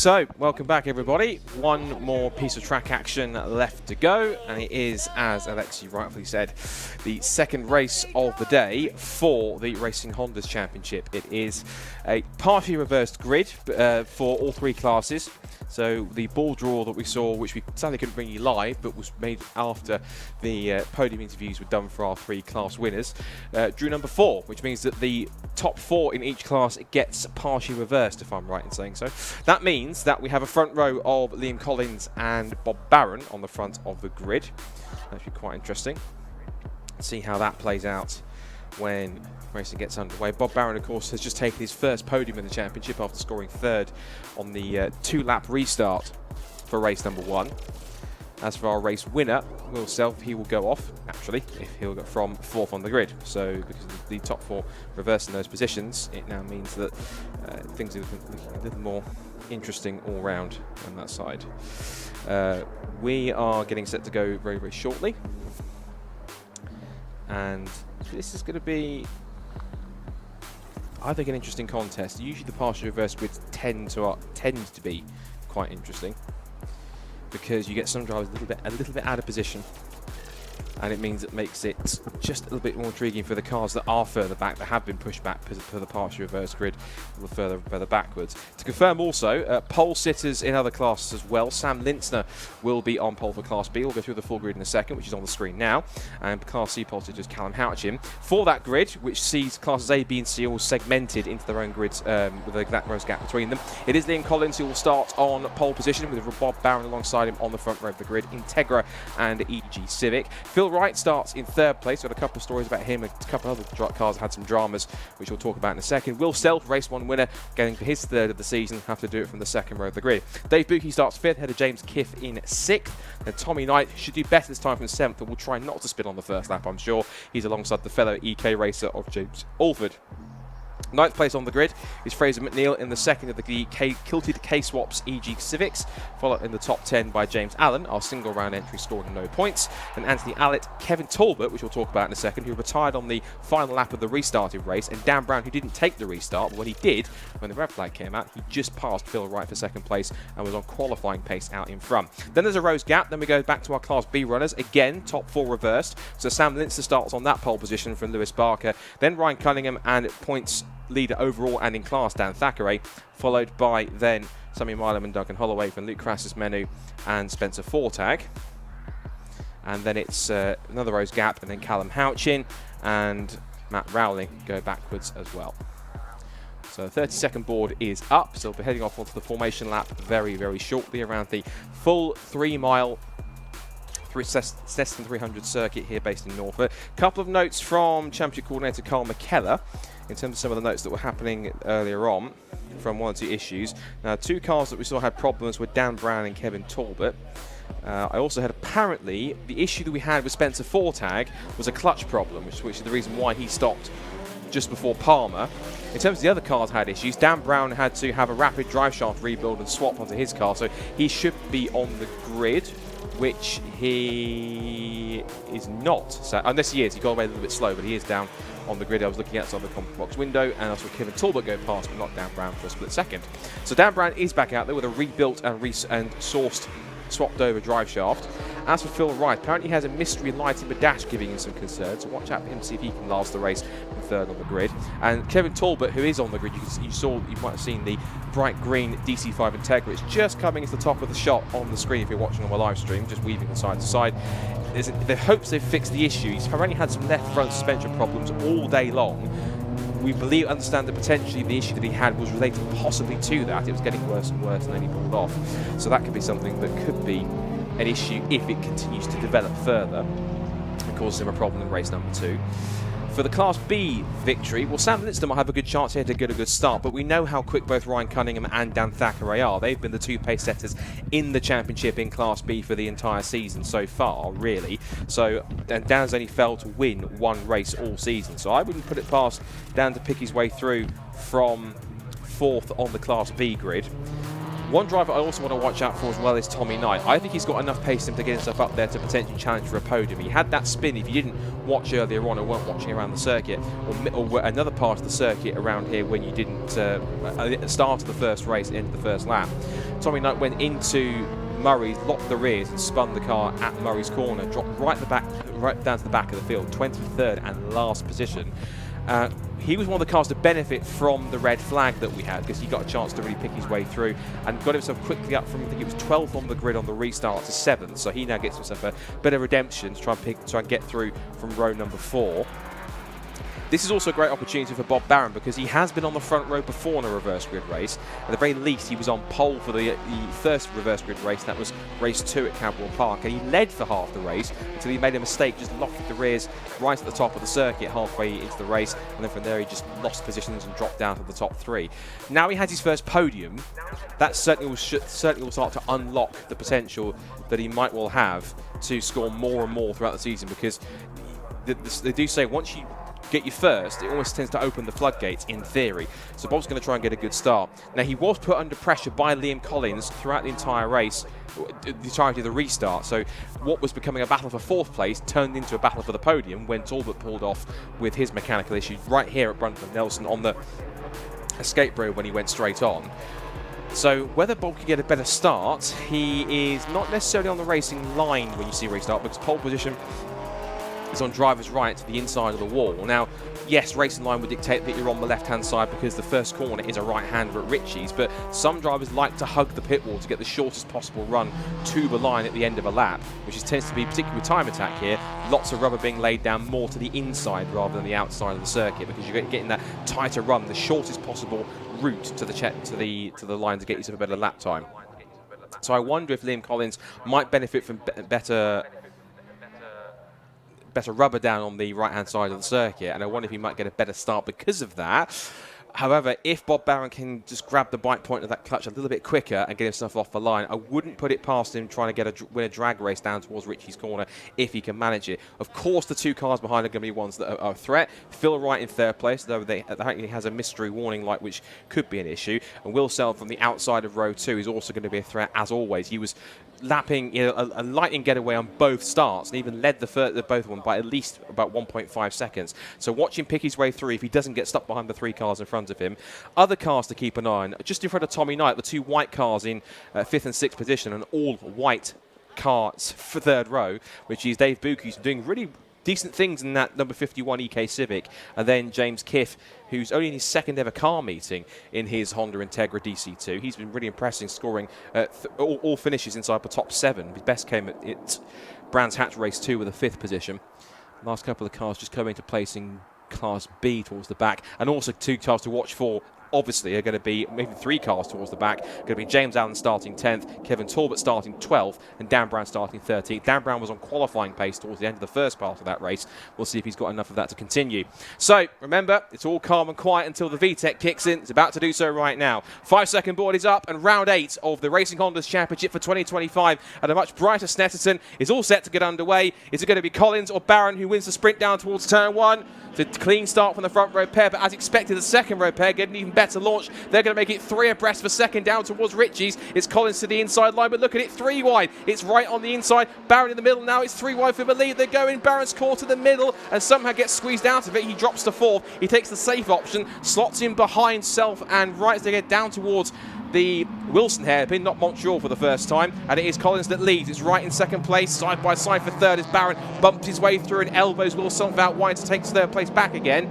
So, welcome back everybody. One more piece of track action left to go, and it is, as Alexi rightfully said, the second race of the day for the Racing Hondas Championship. It is a partially reversed grid for all three classes. So the ball draw that we saw, which we sadly couldn't bring you live, but was made after the podium interviews were done for our three class winners, drew number 4, which means that the top 4 in each class gets partially reversed, if I'm right in saying so. That means that we have a front row of Liam Collins and Bob Barron on the front of the grid. That should be quite interesting. See how that plays out when racing gets underway. Bob Barron, of course, has just taken his first podium in the championship after scoring 3rd on the 2-lap restart for race number 1. As for our race winner, Will Self, he will go off, naturally, if he'll go from 4th on the grid. So, because of the top 4 reversing those positions, it now means that things are looking a little more interesting all round on that side. We are getting set to go very, very shortly. And this is going to be, I think, an interesting contest. Usually the partial reverse grids tend to be quite interesting, because you get some drivers a little bit out of position, and it means it makes it just a little bit more intriguing for the cars that are further back, that have been pushed back for the partial reverse grid a little further backwards. To confirm also, pole sitters in other classes as well. Sam Lintzner will be on pole for Class B. We'll go through the full grid in a second, which is on the screen now. And Class C pole sitters Callum Houchin. For that grid, which sees classes A, B and C all segmented into their own grids with an exact rows gap between them, it is Liam Collins who will start on pole position with Bob Barron alongside him on the front row of the grid, Integra and EG Civic. Phil Wright starts in 3rd place. Got a couple of stories about him. A couple of other cars had some dramas, which we'll talk about in a second. Will Self, race 1 winner, getting for his 3rd of the season, have to do it from the 2nd row of the grid. Dave Buckley starts 5th, ahead of James Kiff in 6th. And Tommy Knight should do better this time from 7th, but will try not to spin on the first lap, I'm sure. He's alongside the fellow EK racer of James Alford. 9th place on the grid is Fraser McNeil in the 2nd of the Kilted K-Swaps EG Civics, followed in the top 10 by James Allen, our single round entry scoring no points, and Anthony Allett, Kevin Talbot, which we'll talk about in a second, who retired on the final lap of the restarted race, and Dan Brown, who didn't take the restart, but when he did, when the red flag came out, he just passed Phil Wright for 2nd place and was on qualifying pace out in front. Then there's a rows gap. Then we go back to our Class B runners, again top 4 reversed, so Sam Lintzner starts on that pole position from Lewis Barker, then Ryan Cunningham, and points leader overall and in class Dan Thackeray, followed by then Sammy Milam and Duncan Holloway from Luke Crassus Menu and Spencer Fortag. And then it's another rows gap, and then Callum Houchin and Matt Rowling go backwards as well. So the 30-second board is up, so we'll be heading off onto the formation lap very, very shortly around the full 3-mile Snetterton 300 circuit here based in Norfolk. Couple of notes from Championship Coordinator Carl McKellar in terms of some of the notes that were happening earlier on from 1 or 2 issues. Now, 2 cars that we saw had problems were Dan Brown and Kevin Talbot. I also had apparently the issue that we had with Spencer Fortag was a clutch problem, which is the reason why he stopped just before Palmer. In terms of the other cars had issues, Dan Brown had to have a rapid drive shaft rebuild and swap onto his car, so he should be on the grid, which he is not. So, unless he is, he got away a little bit slow, but he is down on the grid. I was looking outside the comp box window, and I saw Kevin Talbot go past, but not Dan Brown for a split second. So Dan Brown is back out there with a rebuilt and sourced, swapped over drive shaft. As for Phil Wright, apparently he has a mystery light in the dash giving him some concern, so watch out for him to see if he can last the race from 3rd on the grid. And Kevin Talbot, who is on the grid, you might have seen the bright green DC5 Integra. It's just coming into the top of the shot on the screen if you're watching on my live stream, just weaving from side to side. There's hopes they've fixed the issue. He's apparently had some left front suspension problems all day long. We understand that potentially the issue that he had was related possibly to that. It was getting worse and worse, and then he pulled off. So that could be something that could be an issue if it continues to develop further and causes him a problem in race number 2. For the Class B victory, well, Sam Lintzner might have a good chance here to get a good start, but we know how quick both Ryan Cunningham and Dan Thackeray are. They've been the 2 pace setters in the championship in Class B for the entire season so far, really. So, and Dan's only failed to win 1 race all season, so I wouldn't put it past Dan to pick his way through from 4th on the Class B grid. One driver I also want to watch out for as well is Tommy Knight. I think he's got enough pace in him to get himself up there to potentially challenge for a podium. He had that spin, if you didn't watch earlier on or weren't watching around the circuit, or another part of the circuit around here when you didn't, at the start of the first race, end of the first lap. Tommy Knight went into Murray's, locked the rears and spun the car at Murray's corner, dropped right down to the back of the field, 23rd and last position. He was one of the cars to benefit from the red flag that we had, because he got a chance to really pick his way through and got himself quickly up from, I think it was 12th on the grid on the restart to 7th. So he now gets himself a bit of redemption to try and get through from row number 4. This is also a great opportunity for Bob Barron, because he has been on the front row before in a reverse grid race. At the very least, he was on pole for the first reverse grid race. That was race 2 at Cadwell Park, and he led for half the race until he made a mistake, just locking the rears right at the top of the circuit halfway into the race, and then from there he just lost positions and dropped down to the top 3. Now he has his first podium. That certainly will start to unlock the potential that he might well have to score more and more throughout the season, because they do say once you get you first, it almost tends to open the floodgates in theory. So Bob's going to try and get a good start. Now, he was put under pressure by Liam Collins throughout the entire race, the entirety of the restart. So what was becoming a battle for 4th place turned into a battle for the podium when Talbot pulled off with his mechanical issue right here at Brunton Nelson on the escape road when he went straight on. So whether Bob can get a better start, he is not necessarily on the racing line when you see restart, because pole position is on driver's right to the inside of the wall. Now, yes, racing line would dictate that you're on the left-hand side because the first corner is a right-hander at Ritchie's, but some drivers like to hug the pit wall to get the shortest possible run to the line at the end of a lap, which tends to be, particularly with time attack here, lots of rubber being laid down more to the inside rather than the outside of the circuit, because you're getting that tighter run, the shortest possible route to the line to get yourself a better lap time. So I wonder if Liam Collins might benefit from better rubber down on the right-hand side of the circuit, and I wonder if he might get a better start because of that. However, if Bob Barron can just grab the bite point of that clutch a little bit quicker and get himself off the line, I wouldn't put it past him trying to win a drag race down towards Ritchie's corner if he can manage it. Of course, the 2 cars behind are going to be ones that are a threat. Phil Wright in 3rd place, though he has a mystery warning light, which could be an issue. And Will Self from the outside of row 2 is also going to be a threat, as always. He was lapping a lightning getaway on both starts, and even led the both of them by at least about 1.5 seconds. So watch him pick his way through if he doesn't get stuck behind the 3 cars in front of him. Other cars to keep an eye on, just in front of Tommy Knight, the 2 white cars in 5th and 6th position, and all white cars for 3rd row, which is Dave Buke, who's doing really decent things in that number 51 EK Civic, and then James Kiff, who's only in his 2nd ever car meeting in his Honda Integra DC2. He's been really impressive, scoring all finishes inside the top 7. His best came at Brands Hatch Race 2 with a 5th position. Last couple of cars just coming into place in Class B towards the back, and also 2 cars to watch for obviously are going to be maybe 3 cars towards the back. Going to be James Allen starting 10th, Kevin Talbot starting 12th, and Dan Brown starting 13th. Dan Brown was on qualifying pace towards the end of the first part of that race. We'll see if he's got enough of that to continue. So remember, it's all calm and quiet until the VTEC kicks in. It's about to do so right now. 5-second board is up, and round 8 of the Racing Hondas Championship for 2025 at a much brighter Snetterton is all set to get underway. Is it going to be Collins or Barron who wins the sprint down towards turn 1? It's a clean start from the front row pair, but as expected, the second row pair get an even better launch. They're going to make it 3 abreast for second down towards Ritchie's. It's Collins to the inside line, but look at it, 3 wide. It's right on the inside. Barron in the middle now. It's 3 wide for the lead. They're going. Barron's caught to the middle and somehow gets squeezed out of it. He drops to 4th. He takes the safe option, slots in behind Self and Wright as they get down towards the Wilson hairpin, not Montreal for the first time, and it is Collins that leads. It's right in 2nd place, side by side for 3rd as Barron bumps his way through and elbows Wilson out wide to take 3rd place back again.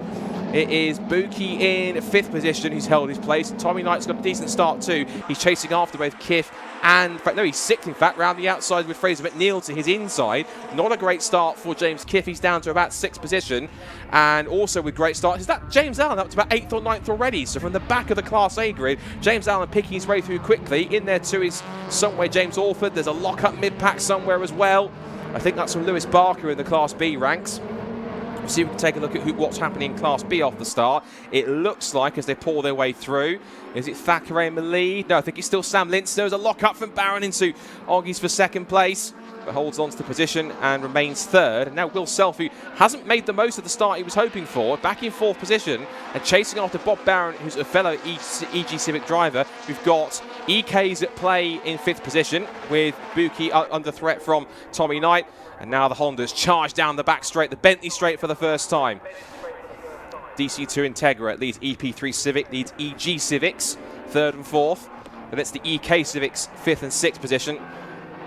It is Buki in 5th position who's held his place. Tommy Knight's got a decent start too. He's chasing after both Kiff and, in fact, no, he's 6th in fact, round the outside with Fraser McNeil to his inside. Not a great start for James Kiff. He's down to about 6th position, and also with great starts is that James Allen up to about 8th or 9th already. So from the back of the Class A grid, James Allen picking his way through quickly. In there too is somewhere James Orford. There's a lock-up mid-pack somewhere as well. I think that's from Lewis Barker in the Class B ranks. We'll see if we can take a look at what's happening in Class B off the start. It looks like as they pour their way through, is it Thackeray in the lead? No, I think it's still Sam Linton. There's a lock-up from Barron into Oggies for 2nd place. but holds on to the position and remains third. And now Will Self, who hasn't made the most of the start he was hoping for, back in fourth position and chasing after Bob Barron, who's a fellow EG Civic driver. We've got EKs at play in fifth position with Buki under threat from Tommy Knight. And now the Hondas charge down the back straight, the Bentley straight for the first time. DC2 Integra leads EP3 Civic, leads EG Civics third and fourth. Then it's the EK Civics fifth and sixth position.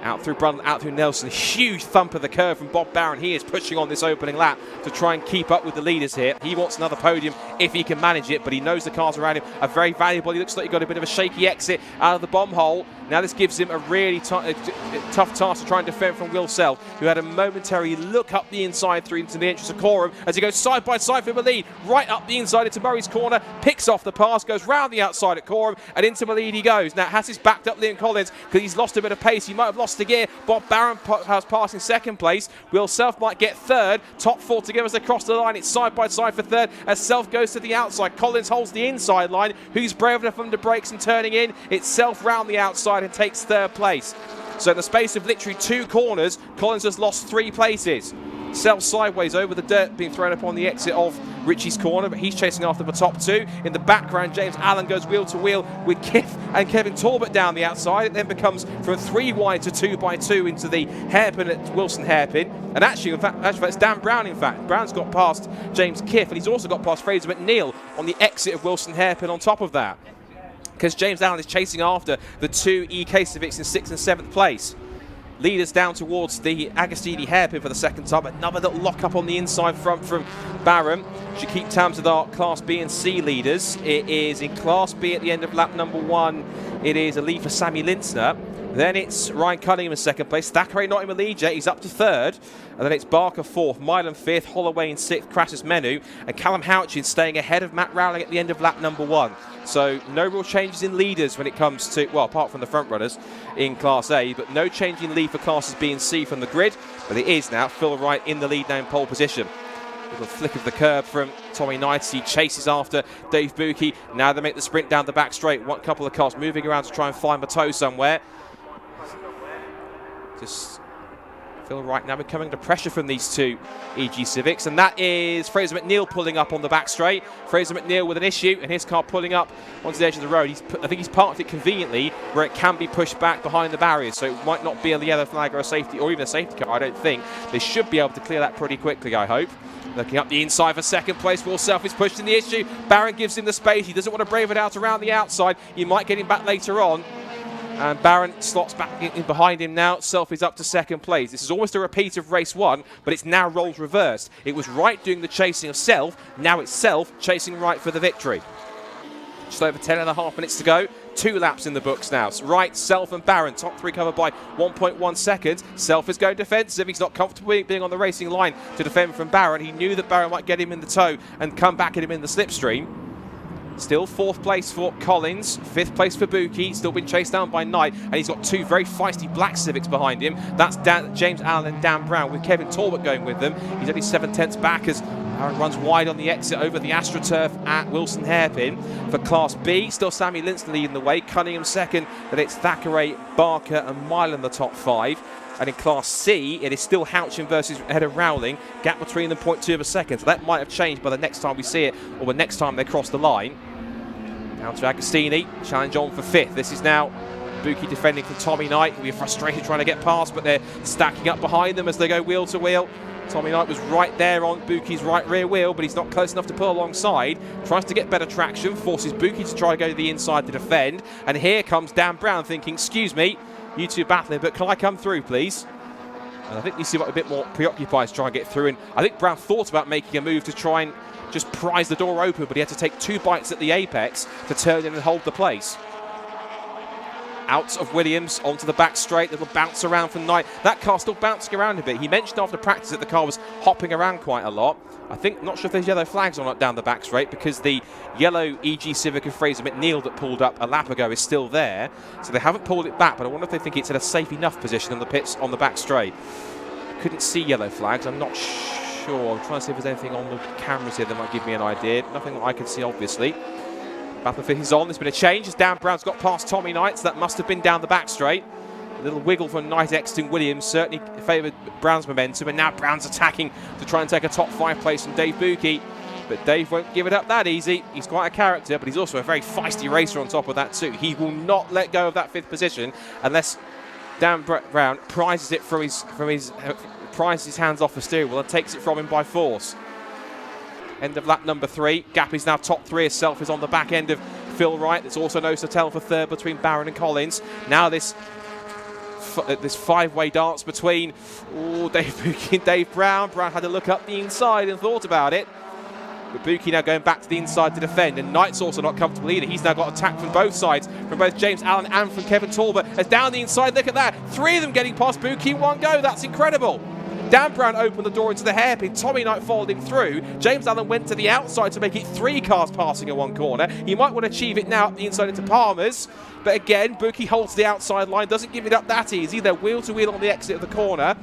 Out through Brundle, out through Nelson. Huge thump of the curve from Bob Barron. He is pushing on this opening lap to try and keep up with the leaders here. He wants another podium if he can manage it, but he knows the cars around him are very valuable. He looks like he got a bit of a shaky exit out of the bomb hole. Now this gives him a really tough task to try and defend from Will Self, who had a momentary look up the inside through into the entrance of Coram as he goes side by side for the lead. Right up the inside into Murray's corner, picks off the pass, goes round the outside at Coram, and into the lead he goes. Now Hass's backed up Liam Collins because he's lost a bit of pace. He might have lost the gear. Bob Barron has passed in second place. Will Self might get third. Top four together as they cross the line. It's side by side for third as Self goes to the outside. Collins holds the inside line. Who's brave enough under brakes and turning in? It's Self round the outside and takes third place. So in the space of literally 2 corners, Collins has lost 3 places. Self sideways over the dirt, being thrown up on the exit of Richie's corner, but he's chasing after the top 2. In the background, James Allen goes wheel to wheel with Kiff and Kevin Talbot down the outside. It then becomes from 3 wide to 2 by 2 into the hairpin at Wilson hairpin. And actually, in fact, it's Dan Brown, in fact. Brown's got past James Kiff, and he's also got past Fraser McNeil on the exit of Wilson hairpin on top of that, because James Allen is chasing after the 2 EK Civics in 6th and 7th place. Leaders down towards the Agostini hairpin for the second time. Another little lock up on the inside front from Barron. Should keep tabs with our Class B and C leaders. It is in Class B at the end of lap number 1. It is a lead for Sammy Linsner. Then it's Ryan Cunningham in second place. Thackeray not in the lead yet. He's up to third. And then it's Barker fourth, Milan fifth, Holloway in sixth, Crassus Menu, and Callum Houchin staying ahead of Matt Rowling at the end of lap number 1. So no real changes in leaders when it comes to, well, apart from the front runners in Class A, but no change in lead for Classes B and C from the grid. But it is now Phil Wright in the lead now in pole position. Little flick of the curb from Tommy Knight. He chases after Dave Buki. Now they make the sprint down the back straight. One couple of cars moving around to try and find Mateau somewhere. Just Phil Wright now becoming under pressure from these 2 EG Civics, and that is Fraser McNeil pulling up on the back straight. Fraser McNeil with an issue, and his car pulling up onto the edge of the road. I think he's parked it conveniently where it can be pushed back behind the barriers, so it might not be a yellow flag or a safety, or even a safety car. I don't think. They should be able to clear that pretty quickly, I hope. Looking up the inside for second place. Will Self is pushed in the issue. Barron gives him the space. He doesn't want to brave it out around the outside. You might get him back later on. And Barron slots back in behind him now. Self is up to second place. This is almost a repeat of race 1, but it's now roles reversed. It was Wright doing the chasing of Self. Now it's Self chasing Wright for the victory. Just over 10.5 minutes to go. 2 laps in the books now. So Wright, Self and Barron. Top 3 covered by 1.1 seconds. Self is going defensive. He's not comfortable being on the racing line to defend from Barron. He knew that Barron might get him in the tow and come back at him in the slipstream. Still 4th place for Collins, 5th place for Buki, still been chased down by Knight, and he's got 2 very feisty black Civics behind him. That's James Allen and Dan Brown, with Kevin Talbot going with them. He's only 7/10 back as Barron runs wide on the exit over the AstroTurf at Wilson Hairpin. For Class B, still Sammy Linston leading the way, Cunningham second, then it's Thackeray, Barker and Milan the top 5. And in Class C, it is still Houchin versus ahead of Rowling, gap between them 0.2 of a second. So that might have changed by the next time we see it, or the next time they cross the line. Down to Agostini, challenge on for 5th. This is now Buki defending from Tommy Knight, who are frustrated trying to get past, but they're stacking up behind them as they go wheel to wheel. Tommy Knight was right there on Buki's right rear wheel, but he's not close enough to pull alongside. Tries to get better traction, forces Buki to try to go to the inside to defend. And here comes Dan Brown thinking, excuse me, you 2 battling, but can I come through, please? And I think we see a bit more preoccupied to try and get through. And I think Brown thought about making a move to try and just prise the door open, but he had to take 2 bites at the apex to turn in and hold the place. Out of Williams onto the back straight, little bounce around from Knight. That car still bouncing around a bit. He mentioned after practice that the car was hopping around quite a lot. I think, not sure if there's yellow flags on down the back straight, because the yellow EG Civic of Fraser McNeil that pulled up a lap ago is still there. So they haven't pulled it back, but I wonder if they think it's in a safe enough position in the pits on the back straight. Couldn't see yellow flags, I'm not sure. I'm trying to see if there's anything on the cameras here that might give me an idea. Nothing that I can see, obviously. Battlefield is on. There's been a change as Dan Brown's got past Tommy Knight, so that must have been down the back straight. A little wiggle from Knight exiting Williams certainly favoured Brown's momentum, and now Brown's attacking to try and take a top 5 place from Dave Buki. But Dave won't give it up that easy. He's quite a character, but he's also a very feisty racer on top of that too. He will not let go of that 5th position unless Dan Brown prizes it prizes his hands off the steering wheel and takes it from him by force. End of lap number 3. Gap is now top 3 as Self is on the back end of Phil Wright. There's also nose to tail for 3rd between Barron and Collins. Now this 5-way dance between Dave Buki and Dave Brown. Brown had to look up the inside and thought about it. But Buki now going back to the inside to defend, and Knight's also not comfortable either. He's now got attack from both sides, from both James Allen and from Kevin Talbot. As down the inside, look at that. 3 of them getting past Buki in one go. That's incredible. Dan Brown opened the door into the hairpin. Tommy Knight followed him through. James Allen went to the outside to make it 3 cars passing in one corner. He might want to achieve it now up the inside into Palmer's. But again, Buki holds the outside line, doesn't give it up that easy. They're wheel to wheel on the exit of the corner.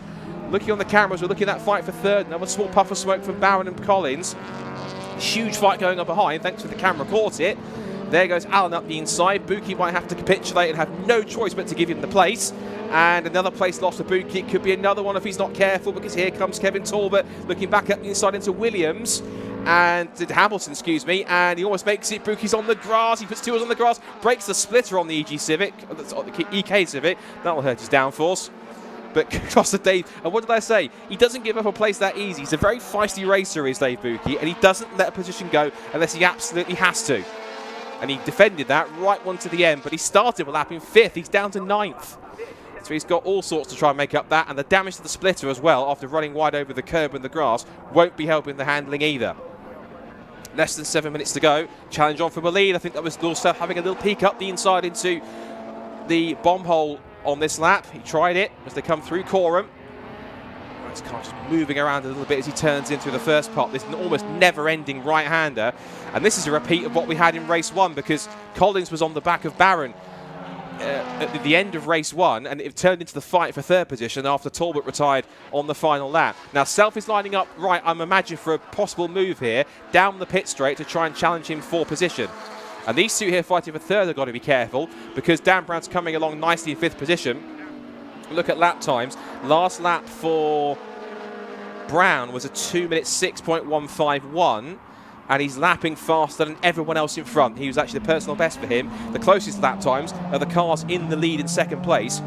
Looking on the cameras, we're looking at that fight for 3rd. Another small puff of smoke from Barron and Collins. Huge fight going on behind, thanks for the camera caught it. There goes Allen up the inside. Buki might have to capitulate and have no choice but to give him the place. And another place lost for Buki. It could be another one if he's not careful, because here comes Kevin Talbot looking back up the inside into Williams. And Hamilton, excuse me, and he almost makes it. Buki's on the grass. He puts 2 wheels on the grass, breaks the splitter on the EG Civic, the EK Civic. That'll hurt his downforce. But across the Dave, and what did I say? He doesn't give up a place that easy. He's a very feisty racer, is Dave Buki, and he doesn't let a position go unless he absolutely has to. And he defended that right one to the end, but he started a lap in 5th. He's down to 9th. So he's got all sorts to try and make up that, and the damage to the splitter as well, after running wide over the curb and the grass, won't be helping the handling either. Less than 7 minutes to go. Challenge on for the lead. I think that was also having a little peek up the inside into the bomb hole on this lap. He tried it as they come through Coram. This car just moving around a little bit as he turns in through the first pot. This almost never-ending right-hander. And this is a repeat of what we had in race 1, because Collins was on the back of Barron at the end of race 1, and it turned into the fight for 3rd position after Talbot retired on the final lap. Now Self is lining up right, I'm imagining, for a possible move here down the pit straight to try and challenge him for position. And these 2 here fighting for 3rd have got to be careful, because Dan Brown's coming along nicely in 5th position. Look at lap times. Last lap for Brown was a 2 minute 6.151, and he's lapping faster than everyone else in front. He was actually the personal best for him. The closest lap times are the cars in the lead in 2nd place.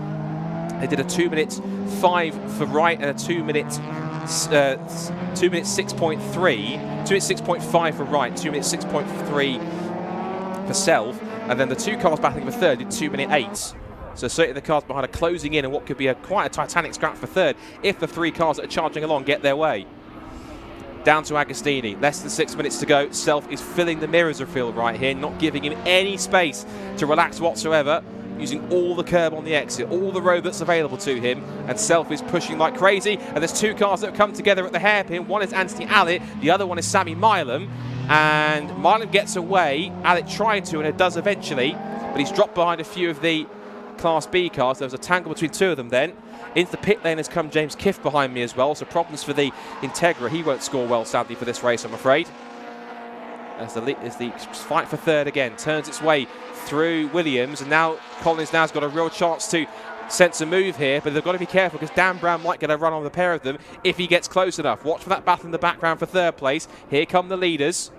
They did a 2 minute 5 for Wright and a 2 minute 6.3, 2 minute 6.5 for Wright, 2 minute 6.3 for Self, and then the 2 cars battling for 3rd did 2 minute 8. So certainly the cars behind are closing in, and what could be quite a titanic scrap for 3rd if the 3 cars that are charging along get their way. Down to Agostini, less than 6 minutes to go. Self is filling the mirrors of Phil right here, not giving him any space to relax whatsoever, using all the curb on the exit, all the road that's available to him, and Self is pushing like crazy. And there's 2 cars that have come together at the hairpin. One is Anthony Allett, the other one is Sammy Milam, and Milam gets away. Allett tried to, and it does eventually, but he's dropped behind a few of the Class B cars. There was a tangle between 2 of them then. Into the pit lane has come James Kiff behind me as well, so problems for the Integra. He won't score well, sadly, for this race, I'm afraid. As the fight for 3rd again turns its way through Williams, and now Collins now's got a real chance to sense a move here, but they've got to be careful, because Dan Brown might get a run on the pair of them if he gets close enough. Watch for that battle in the background for 3rd place. Here come the leaders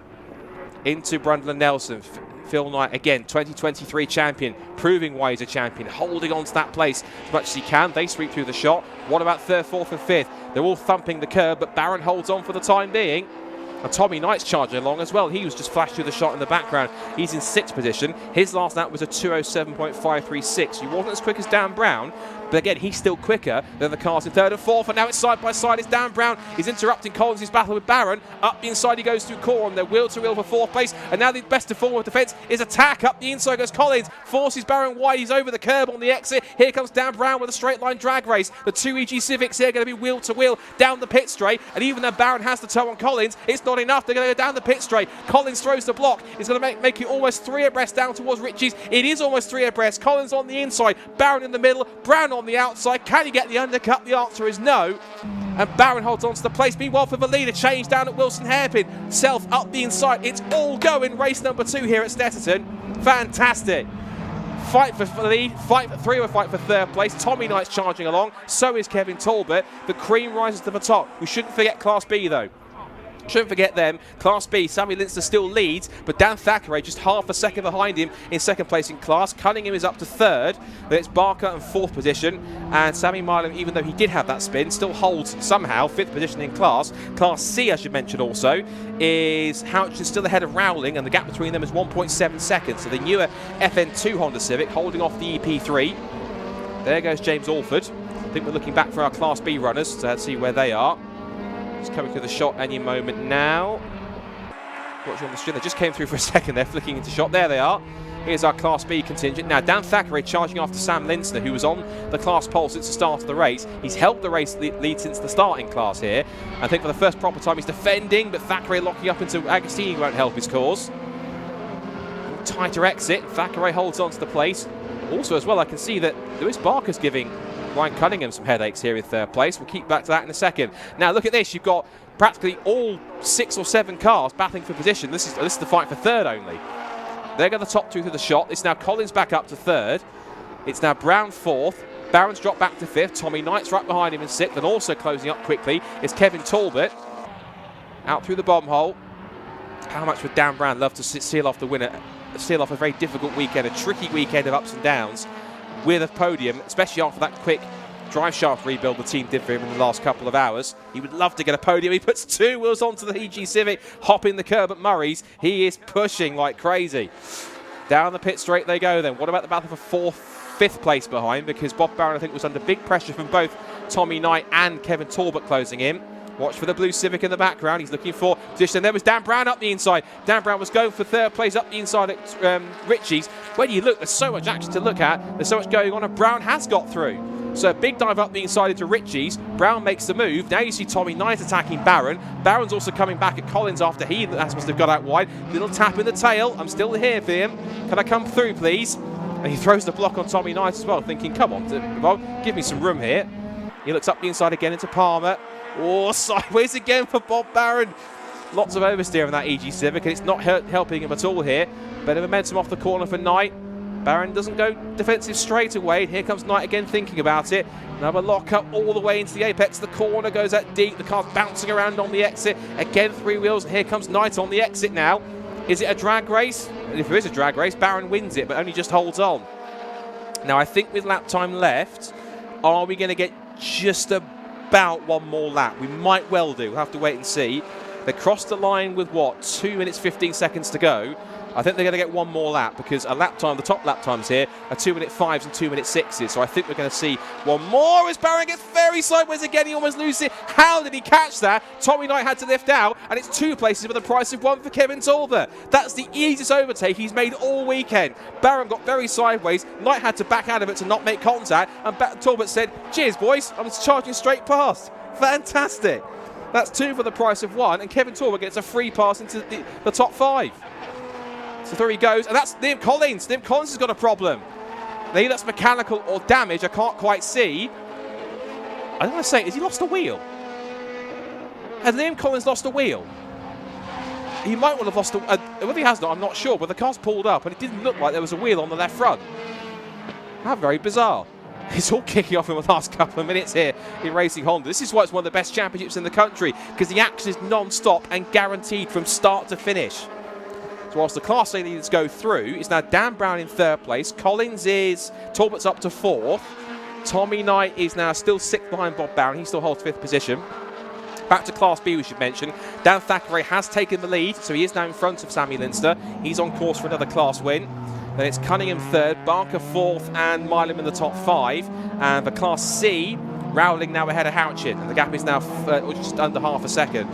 into Brundle and Nelson. Phil Knight, again, 2023 champion, proving why he's a champion, holding on to that place as much as he can. They sweep through the shot. What about 3rd, 4th and 5th? They're all thumping the curb, but Barron holds on for the time being. And Tommy Knight's charging along as well. He was just flashed through the shot in the background. He's in 6th position. His last lap was a 2:07.536. He wasn't as quick as Dan Brown, but again, he's still quicker than the cars in 3rd and 4th. And now it's side by side. It's Dan Brown. He's interrupting Collins' battle with Barron. Up the inside he goes through Coram. They're wheel to wheel for 4th place. And now the best of forward defence is attack. Up the inside goes Collins. Forces Barron wide. He's over the curb on the exit. Here comes Dan Brown with a straight line drag race. The 2 EG Civics here going to be wheel to wheel down the pit straight. And even though Barron has the toe on Collins, it's not enough. They're going to go down the pit straight. Collins throws the block. It's going to make it almost 3 abreast down towards Ritchie's. It is almost 3 abreast. Collins on the inside. Barron in the middle. Brown on the outside. Can he get the undercut? The answer is no. And Barron holds on to the place. Meanwhile, for the leader, change down at Wilson Hairpin. Self up the inside. It's all going. Race number 2 here at Snetterton. Fantastic. fight for the lead, fight for 3 or fight for 3rd place. Tommy Knight's charging along, so is Kevin Talbot. The cream rises to the top. We shouldn't forget Class B though. Shouldn't forget them. Class B, Sammy Linster still leads, but Dan Thackeray just half a second behind him in 2nd place in class. Cunningham is up to 3rd. Then it's Barker in 4th position. And Sammy Milam, even though he did have that spin, still holds somehow 5th position in class. Class C, I should mention also, is Houchin still ahead of Rowling, and the gap between them is 1.7 seconds. So the newer FN2 Honda Civic holding off the EP3. There goes James Alford. I think we're looking back for our Class B runners to see where they are. Just coming through the shot any moment now. Watching on the screen, they just came through for a second. They're flicking into shot. There they are. Here's our Class B contingent. Now, Dan Thackeray charging after Sam Linster, who was on the class pole since the start of the race. He's helped the race lead since the starting class here. I think for the first proper time he's defending, but Thackeray locking up into Agostini won't help his cause. Tighter exit. Thackeray holds on to the place. Also, as well, I can see that Lewis Barker's giving Ryan Cunningham some headaches here in 3rd place. We'll keep back to that in a second. Now look at this. You've got practically all 6 or 7 cars battling for position. This is the fight for 3rd only. There go the top 2 through the shot. It's now Collins back up to 3rd. It's now Brown 4th. Barron's dropped back to 5th. Tommy Knight's right behind him in 6th, and also closing up quickly is Kevin Talbot. Out through the bomb hole. How much would Dan Brown love to seal off the winner? Seal off a very difficult weekend, a tricky weekend of ups and downs, with a podium, especially after that quick drive shaft rebuild the team did for him in the last couple of hours. He would love to get a podium. He puts 2 wheels onto the EG Civic, hopping the curb at Murray's. He is pushing like crazy. Down the pit straight they go then. What about the battle for 5th place behind? Because Bob Barron, I think, was under big pressure from both Tommy Knight and Kevin Talbot closing in. Watch for the blue Civic in the background. He's looking for position. There was Dan Brown up the inside. Dan Brown was going for 3rd place up the inside at Ritchie's. When you look, there's so much action to look at. There's so much going on, and Brown has got through. So a big dive up the inside into Ritchie's. Brown makes the move. Now you see Tommy Knight attacking Barron. Barron's also coming back at Collins after he must have got out wide. Little tap in the tail. I'm still here for him. Can I come through, please? And he throws the block on Tommy Knight as well, thinking, come on, Bob, give me some room here. He looks up the inside again into Palmer. Oh, sideways again for Bob Barron. Lots of oversteer in that EG Civic, and it's not helping him at all here. Better momentum off the corner for Knight. Barron doesn't go defensive straight away. Here comes Knight again thinking about it. Another lock up all the way into the apex. The corner goes out deep. The car's bouncing around on the exit. Again, 3 wheels. Here comes Knight on the exit now. Is it a drag race? If there is a drag race, Barron wins it, but only just holds on. Now, I think with lap time left, are we going to get just about 1 more lap? We might well do. We'll have to wait and see. They crossed the line with, what, 2 minutes, 15 seconds to go. I think they're going to get 1 more lap, because a lap time, the top lap times here are 2:05s and 2:06s. So I think we're going to see 1 more as Barron gets very sideways again. He almost loses it. How did he catch that? Tommy Knight had to lift out, and it's 2 places with the price of 1 for Kevin Talbot. That's the easiest overtake he's made all weekend. Barron got very sideways. Knight had to back out of it to not make contact, and Talbot said, cheers, boys. I'm just charging straight past. Fantastic. That's 2 for the price of 1, and Kevin Talbot gets a free pass into the top 5. So there he goes, and that's Liam Collins. Liam Collins has got a problem. Maybe that's mechanical or damage, I can't quite see. I don't want to say, has he lost a wheel? Has Liam Collins lost a wheel? He might well have lost a whether he has not, I'm not sure, but the car's pulled up and it didn't look like there was a wheel on the left front. How very bizarre. It's all kicking off in the last couple of minutes here in Racing Honda. This is why it's one of the best championships in the country, because the action is non-stop and guaranteed from start to finish. So whilst the Class A leaders go through, it's now Dan Brown in 3rd place. Talbot's up to 4th. Tommy Knight is now still 6th behind Bob Barron. He still holds 5th position. Back to Class B, we should mention. Dan Thackeray has taken the lead, so he is now in front of Sammy Linster. He's on course for another class win. Then it's Cunningham 3rd, Barker 4th, and Milam in the top 5. And for Class C, Rowling now ahead of Houchin, and the gap is now just under half a second.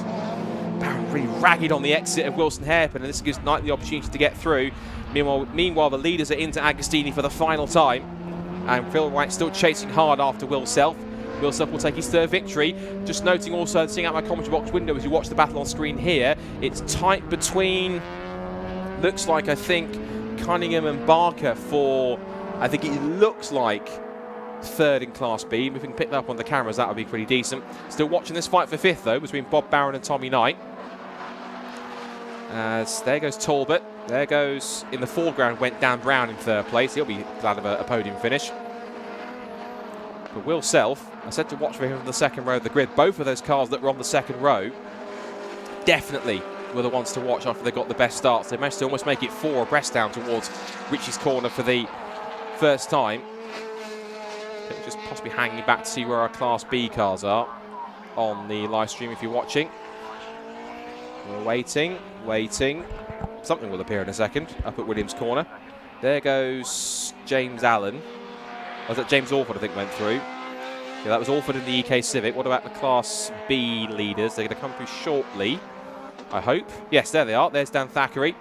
Barron really ragged on the exit of Wilson Hairpin, and this gives Knight the opportunity to get through. Meanwhile, the leaders are into Agostini for the final time, and Phil Wright still chasing hard after Will Self. Will Self will take his 3rd victory. Just noting also, seeing out my commentary box window as you watch the battle on screen here, it's tight between, looks like, I think, Cunningham and Barker for, I think it looks like, 3rd in Class B. If we can pick that up on the cameras, that would be pretty decent. Still watching this fight for 5th, though, between Bob Barron and Tommy Knight. As there goes Talbot. There goes, in the foreground, went Dan Brown in third place. He'll be glad of a podium finish. But Will Self, I said to watch for him from the second row of the grid. Both of those cars that were on the second row definitely were the ones to watch after they got the best starts. They managed to almost make it 4 abreast down towards Richie's corner for the first time. Just possibly hanging back to see where our Class B cars are on the live stream if you're watching. We're waiting. Something will appear in a second up at Williams' corner. There goes James Allen. Was that James Orford, I think, went through? Yeah, that was Orford in the EK Civic. What about the Class B leaders? They're going to come through shortly, I hope. Yes, there they are. There's Dan Thackeray.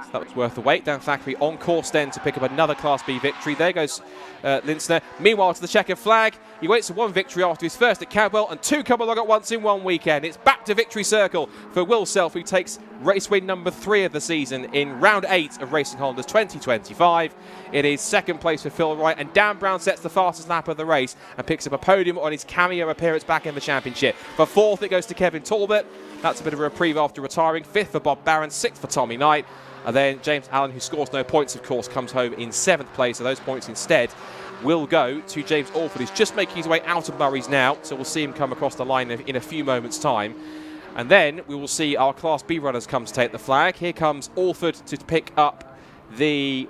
So that was worth the wait. Dan Thackeray on course then to pick up another Class B victory. There goes Lintzner. Meanwhile, to the checkered flag. He waits for 1 victory after his first at Cadwell and 2 come along at once in 1 weekend. It's back to victory circle for Will Self, who takes race win number 3 of the season in round 8 of Racing Hondas 2025. It is second place for Phil Wright, and Dan Brown sets the fastest lap of the race and picks up a podium on his cameo appearance back in the championship. For 4th, it goes to Kevin Talbot. That's a bit of a reprieve after retiring. 5th for Bob Barron, 6th for Tommy Knight. And then James Allen, who scores no points, of course, comes home in 7th place. So those points instead will go to James Orford, who's just making his way out of Murray's now. So we'll see him come across the line in a few moments' time. And then we will see our Class B runners come to take the flag. Here comes Orford to pick up the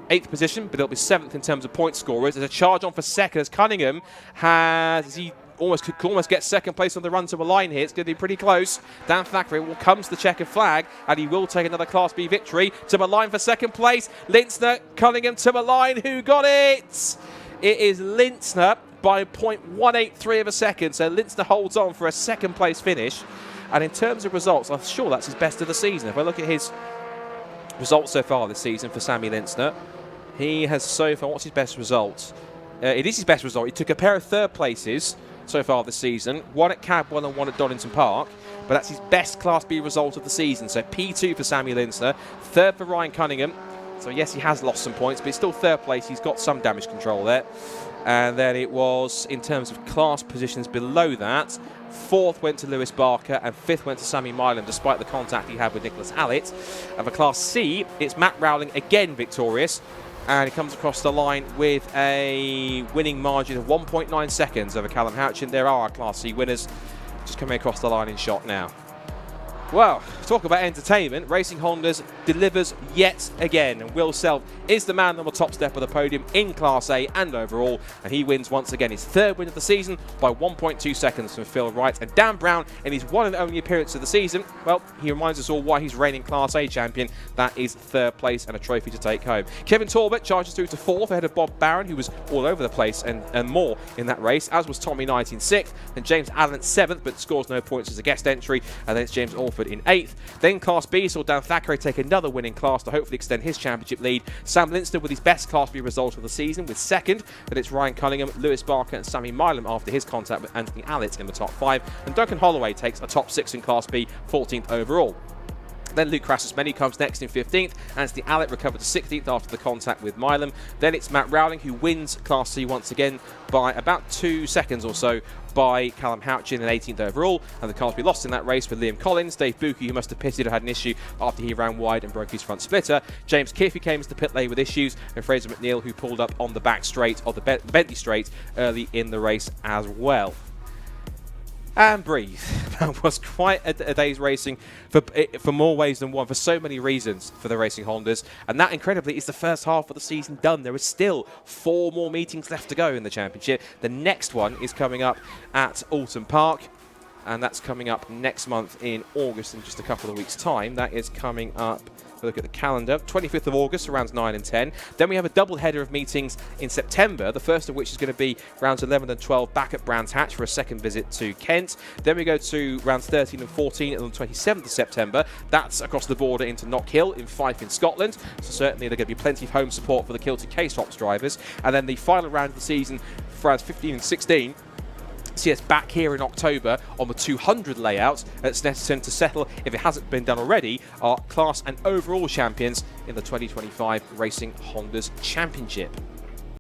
8th position, but it'll be 7th in terms of point scorers. There's a charge on for second as Cunningham could almost get second place on the run to a line here. It's going to be pretty close. Dan Thackeray will come to the checkered flag, and he will take another Class B victory. To a line for second place. Lintzner, Cunningham to a line. Who got it? It is Lintzner by 0.183 of a second. So Lintzner holds on for a second place finish. And in terms of results, I'm sure that's his best of the season. If I look at his results so far this season for Sammy Lintzner, he has so far, what's his best result? It is his best result. He took a pair of third places so far this season, 1 at Cadwell and 1 at Donington Park, but that's his best Class B result of the season. So P2 for Sammy Lintzner, 3rd for Ryan Cunningham. So yes, he has lost some points, but he's still 3rd place. He's got some damage control there. And then it was, in terms of class positions below that, 4th went to Lewis Barker and 5th went to Sammy Milam, despite the contact he had with Nicholas Hallett. And for Class C, it's Matt Rowling again victorious. And he comes across the line with a winning margin of 1.9 seconds over Callum Houchin. There are our Class C winners just coming across the line in shot now. Well, talk about entertainment. Racing Hondas delivers yet again, and Will Self is the man on the top step of the podium in Class A and overall, and he wins once again his 3rd win of the season by 1.2 seconds from Phil Wright. And Dan Brown, in his 1 and only appearance of the season, well, he reminds us all why he's reigning Class A champion. That is 3rd place and a trophy to take home. Kevin Talbot charges through to 4th ahead of Bob Barron, who was all over the place and more in that race, as was Tommy Knight in 6th, and James Allen 7th, but scores no points as a guest entry, and then it's James Orford in 8th. Then Class B saw Dan Thackeray take another winning class to hopefully extend his championship lead. Sam Lintzner with his best Class B result of the season with 2nd, but it's Ryan Cunningham, Lewis Barker and Sammy Milam after his contact with Anthony Allett in the top 5, and Duncan Holloway takes a top 6 in Class B, 14th overall. Then Luke Crassus-Menu comes next in 15th. Anthony Allett recovered to 16th after the contact with Milam. Then it's Matt Rowling, who wins Class C once again by about 2 seconds or so by Callum Houchin in 18th overall. And the cars we lost in that race were Liam Collins, Dave Buki, who must have pitted or had an issue after he ran wide and broke his front splitter, James Kiff, who came to the pit lane with issues, and Fraser McNeil, who pulled up on the back straight of the Bentley straight early in the race as well. And breathe. That was quite a day's racing for more ways than one, for so many reasons for the Racing Hondas. And that, incredibly, is the first half of the season done. There is still 4 more meetings left to go in the championship. The next one is coming up at Alton Park, and that's coming up next month in August in just a couple of weeks' time. That is coming up, look at the calendar, 25th of August, rounds 9 and 10. Then we have a double header of meetings in September, the first of which is going to be rounds 11 and 12 back at Brands Hatch for a second visit to Kent. Then we go to rounds 13 and 14 on the 27th of September. That's across the border into Knockhill in Fife in Scotland. So certainly there's going to be plenty of home support for the Kilty K-Swaps drivers. And then the final round of the season for rounds 15 and 16 see us back here in October on the 200 layout at Snetterton to settle, if it hasn't been done already, our class and overall champions in the 2025 Racing Hondas Championship.